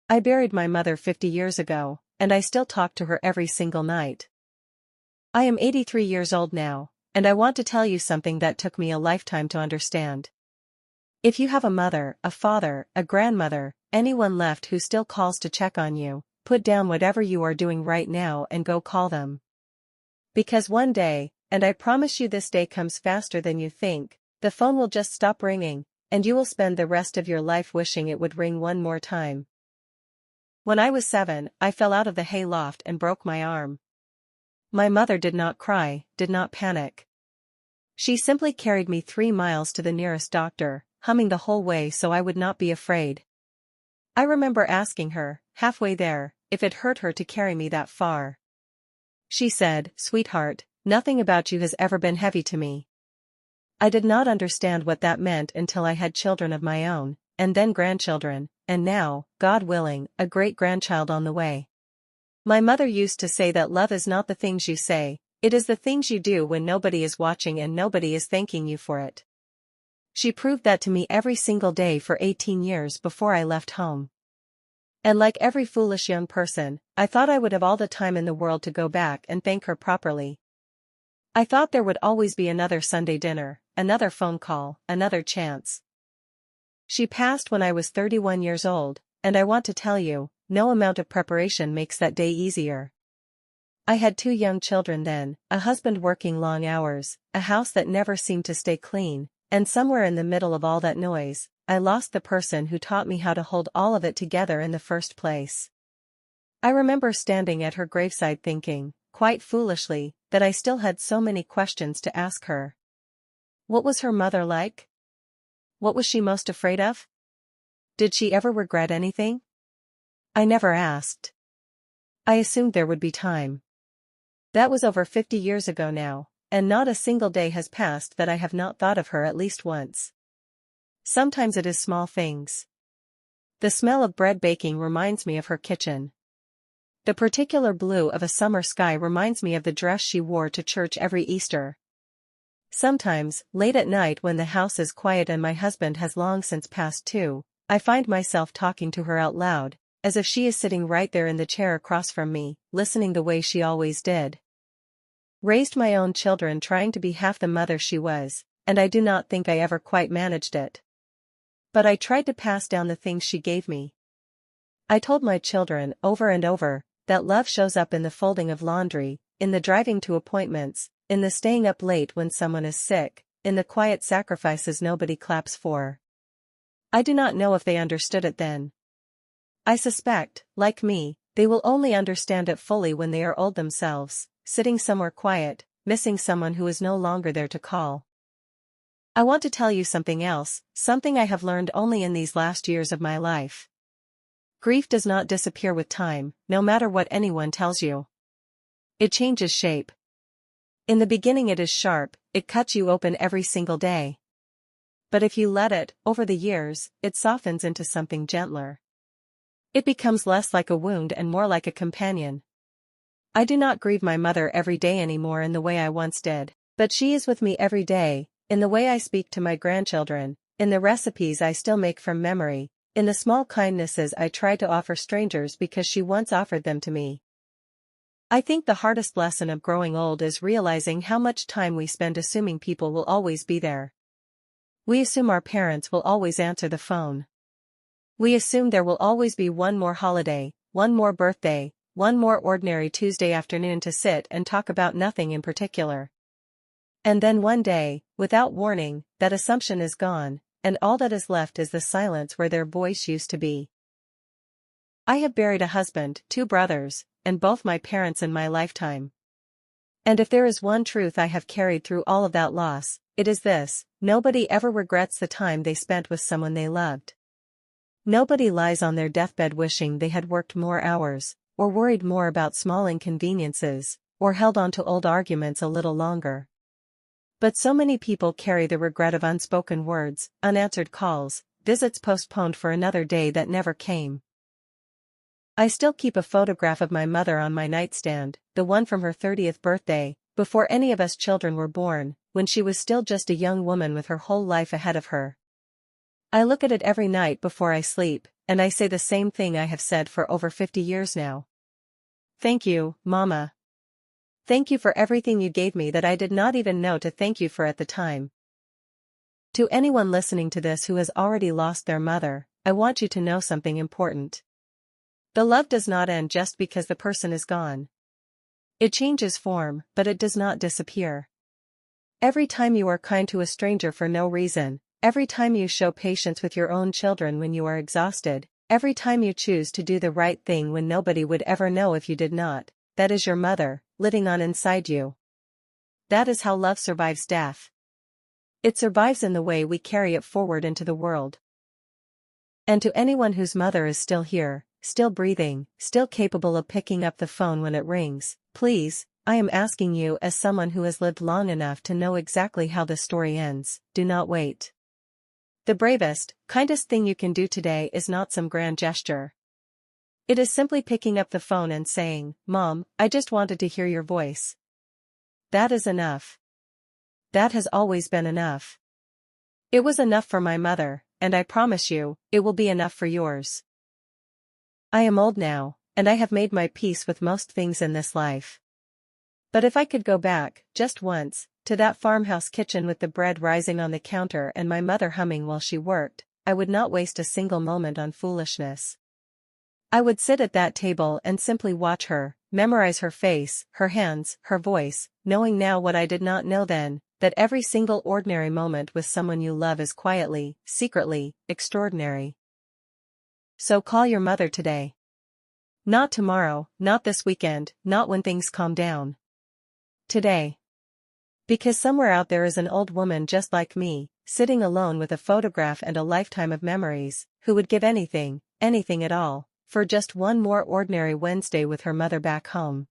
I buried my mother 50 years ago, and I still talk to her every single night. I am 83 years old now, and I want to tell you something that took me a lifetime to understand. If you have a mother, a father, a grandmother, anyone left who still calls to check on you, put down whatever you are doing right now and go call them. Because one day, and I promise you this day comes faster than you think, the phone will just stop ringing, and you will spend the rest of your life wishing it would ring one more time. When I was 7, I fell out of the hay loft and broke my arm. My mother did not cry, did not panic. She simply carried me 3 miles to the nearest doctor, humming the whole way so I would not be afraid. I remember asking her, halfway there, if it hurt her to carry me that far. She said, "Sweetheart, nothing about you has ever been heavy to me." I did not understand what that meant until I had children of my own, and then grandchildren, and now, God willing, a great-grandchild on the way. My mother used to say that love is not the things you say, it is the things you do when nobody is watching and nobody is thanking you for it. She proved that to me every single day for 18 years before I left home. And like every foolish young person, I thought I would have all the time in the world to go back and thank her properly. I thought there would always be another Sunday dinner, another phone call, another chance. She passed when I was 31 years old, and I want to tell you, no amount of preparation makes that day easier. I had 2 young children then, a husband working long hours, a house that never seemed to stay clean, and somewhere in the middle of all that noise, I lost the person who taught me how to hold all of it together in the first place. I remember standing at her graveside thinking, quite foolishly, that I still had so many questions to ask her. What was her mother like? What was she most afraid of? Did she ever regret anything? I never asked. I assumed there would be time. That was over 50 years ago now, and not a single day has passed that I have not thought of her at least once. Sometimes it is small things. The smell of bread baking reminds me of her kitchen. The particular blue of a summer sky reminds me of the dress she wore to church every Easter. Sometimes, late at night when the house is quiet and my husband has long since passed too, I find myself talking to her out loud, as if she is sitting right there in the chair across from me, listening the way she always did. Raised my own children trying to be half the mother she was, and I do not think I ever quite managed it. But I tried to pass down the things she gave me. I told my children over and over that love shows up in the folding of laundry, in the driving to appointments, in the staying up late when someone is sick, in the quiet sacrifices nobody claps for. I do not know if they understood it then. I suspect, like me, they will only understand it fully when they are old themselves, sitting somewhere quiet, missing someone who is no longer there to call. I want to tell you something else, something I have learned only in these last years of my life. Grief does not disappear with time, no matter what anyone tells you. It changes shape. In the beginning it is sharp, it cuts you open every single day. But if you let it, over the years, it softens into something gentler. It becomes less like a wound and more like a companion. I do not grieve my mother every day anymore in the way I once did, but she is with me every day, in the way I speak to my grandchildren, in the recipes I still make from memory, in the small kindnesses I try to offer strangers because she once offered them to me. I think the hardest lesson of growing old is realizing how much time we spend assuming people will always be there. We assume our parents will always answer the phone. We assume there will always be one more holiday, one more birthday, one more ordinary Tuesday afternoon to sit and talk about nothing in particular. And then one day, without warning, that assumption is gone, and all that is left is the silence where their voice used to be. I have buried a husband, 2 brothers, and both my parents in my lifetime. And if there is one truth I have carried through all of that loss, it is this: nobody ever regrets the time they spent with someone they loved. Nobody lies on their deathbed wishing they had worked more hours, or worried more about small inconveniences, or held on to old arguments a little longer. But so many people carry the regret of unspoken words, unanswered calls, visits postponed for another day that never came. I still keep a photograph of my mother on my nightstand, the one from her 30th birthday, before any of us children were born, when she was still just a young woman with her whole life ahead of her. I look at it every night before I sleep, and I say the same thing I have said for over 50 years now. Thank you, Mama. Thank you for everything you gave me that I did not even know to thank you for at the time. To anyone listening to this who has already lost their mother, I want you to know something important. The love does not end just because the person is gone. It changes form, but it does not disappear. Every time you are kind to a stranger for no reason, every time you show patience with your own children when you are exhausted, every time you choose to do the right thing when nobody would ever know if you did not, that is your mother, living on inside you. That is how love survives death. It survives in the way we carry it forward into the world. And to anyone whose mother is still here, still breathing, still capable of picking up the phone when it rings, please, I am asking you as someone who has lived long enough to know exactly how the story ends, do not wait. The bravest, kindest thing you can do today is not some grand gesture. It is simply picking up the phone and saying, "Mom, I just wanted to hear your voice." That is enough. That has always been enough. It was enough for my mother, and I promise you, it will be enough for yours. I am old now, and I have made my peace with most things in this life. But if I could go back, just once, to that farmhouse kitchen with the bread rising on the counter and my mother humming while she worked, I would not waste a single moment on foolishness. I would sit at that table and simply watch her, memorize her face, her hands, her voice, knowing now what I did not know then, that every single ordinary moment with someone you love is quietly, secretly, extraordinary. So call your mother today. Not tomorrow, not this weekend, not when things calm down. Today. Because somewhere out there is an old woman just like me, sitting alone with a photograph and a lifetime of memories, who would give anything, anything at all, for just one more ordinary Wednesday with her mother back home.